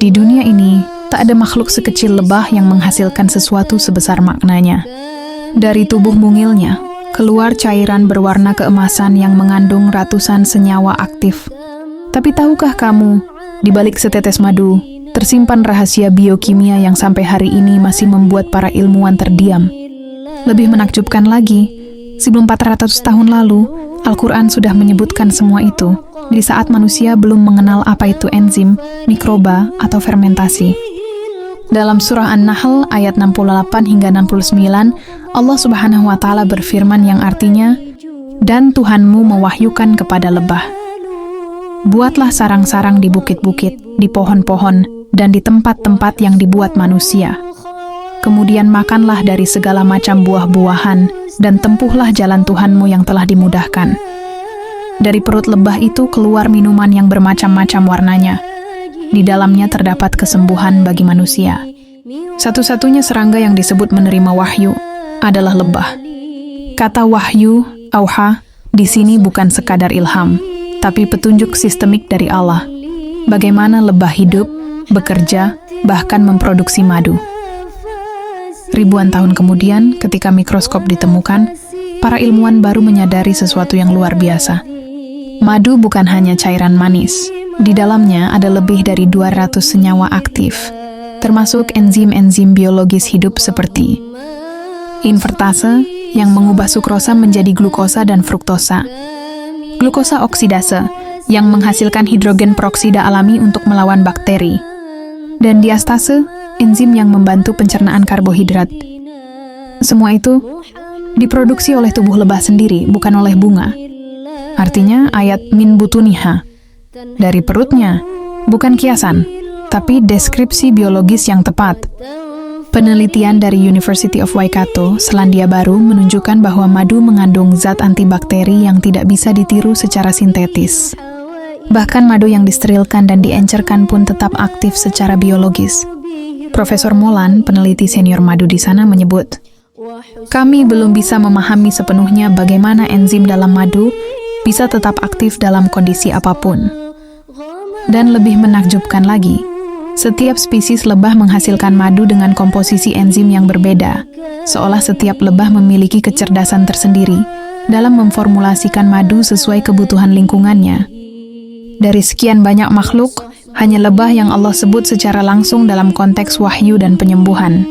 Di dunia ini, tak ada makhluk sekecil lebah yang menghasilkan sesuatu sebesar maknanya. Dari tubuh mungilnya, keluar cairan berwarna keemasan yang mengandung ratusan senyawa aktif. Tapi tahukah kamu, di balik setetes madu, tersimpan rahasia biokimia yang sampai hari ini masih membuat para ilmuwan terdiam. Lebih menakjubkan lagi, sebelum 400 tahun lalu, Al-Quran sudah menyebutkan semua itu, di saat manusia belum mengenal apa itu enzim, mikroba, atau fermentasi. Dalam surah An-Nahl ayat 68 hingga 69, Allah Subhanahu wa Ta'ala berfirman yang artinya, "Dan Tuhanmu mewahyukan kepada lebah, buatlah sarang-sarang di bukit-bukit, di pohon-pohon, dan di tempat-tempat yang dibuat manusia. Kemudian makanlah dari segala macam buah-buahan, dan tempuhlah jalan Tuhanmu yang telah dimudahkan. Dari perut lebah itu keluar minuman yang bermacam-macam warnanya. Di dalamnya terdapat kesembuhan bagi manusia." Satu-satunya serangga yang disebut menerima wahyu adalah lebah. Kata wahyu, auha, di sini bukan sekadar ilham, tapi petunjuk sistemik dari Allah. Bagaimana lebah hidup, bekerja, bahkan memproduksi madu. Ribuan tahun kemudian, ketika mikroskop ditemukan, para ilmuwan baru menyadari sesuatu yang luar biasa. Madu bukan hanya cairan manis. Di dalamnya ada lebih dari 200 senyawa aktif, termasuk enzim-enzim biologis hidup seperti invertase yang mengubah sukrosa menjadi glukosa dan fruktosa, glukosa oksidase yang menghasilkan hidrogen peroksida alami untuk melawan bakteri, dan diastase, enzim yang membantu pencernaan karbohidrat. Semua itu diproduksi oleh tubuh lebah sendiri, bukan oleh bunga. Artinya ayat min butuniha, dari perutnya, bukan kiasan, tapi deskripsi biologis yang tepat. Penelitian dari University of Waikato, Selandia Baru, menunjukkan bahwa madu mengandung zat antibakteri yang tidak bisa ditiru secara sintetis. Bahkan madu yang disterilkan dan diencerkan pun tetap aktif secara biologis. Profesor Molan, peneliti senior madu di sana, menyebut, "Kami belum bisa memahami sepenuhnya bagaimana enzim dalam madu bisa tetap aktif dalam kondisi apapun." Dan lebih menakjubkan lagi, setiap spesies lebah menghasilkan madu dengan komposisi enzim yang berbeda, seolah setiap lebah memiliki kecerdasan tersendiri dalam memformulasikan madu sesuai kebutuhan lingkungannya. Dari sekian banyak makhluk, hanya lebah yang Allah sebut secara langsung dalam konteks wahyu dan penyembuhan.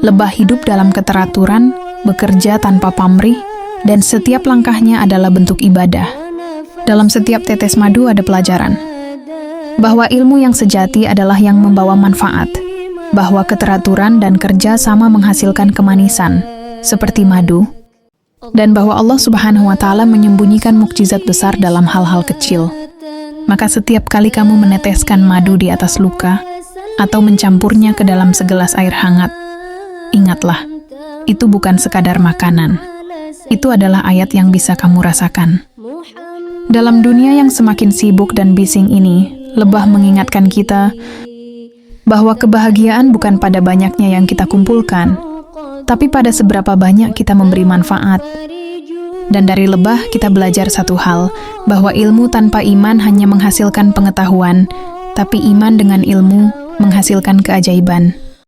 Lebah hidup dalam keteraturan, bekerja tanpa pamrih, dan setiap langkahnya adalah bentuk ibadah. Dalam setiap tetes madu ada pelajaran bahwa ilmu yang sejati adalah yang membawa manfaat, bahwa keteraturan dan kerja sama menghasilkan kemanisan, seperti madu, dan bahwa Allah Subhanahu wa Ta'ala menyembunyikan mukjizat besar dalam hal-hal kecil. Maka setiap kali kamu meneteskan madu di atas luka, atau mencampurnya ke dalam segelas air hangat, ingatlah, itu bukan sekadar makanan. Itu adalah ayat yang bisa kamu rasakan. Dalam dunia yang semakin sibuk dan bising ini, lebah mengingatkan kita bahwa kebahagiaan bukan pada banyaknya yang kita kumpulkan, tapi pada seberapa banyak kita memberi manfaat. Dan dari lebah kita belajar satu hal, bahwa ilmu tanpa iman hanya menghasilkan pengetahuan, tapi iman dengan ilmu menghasilkan keajaiban.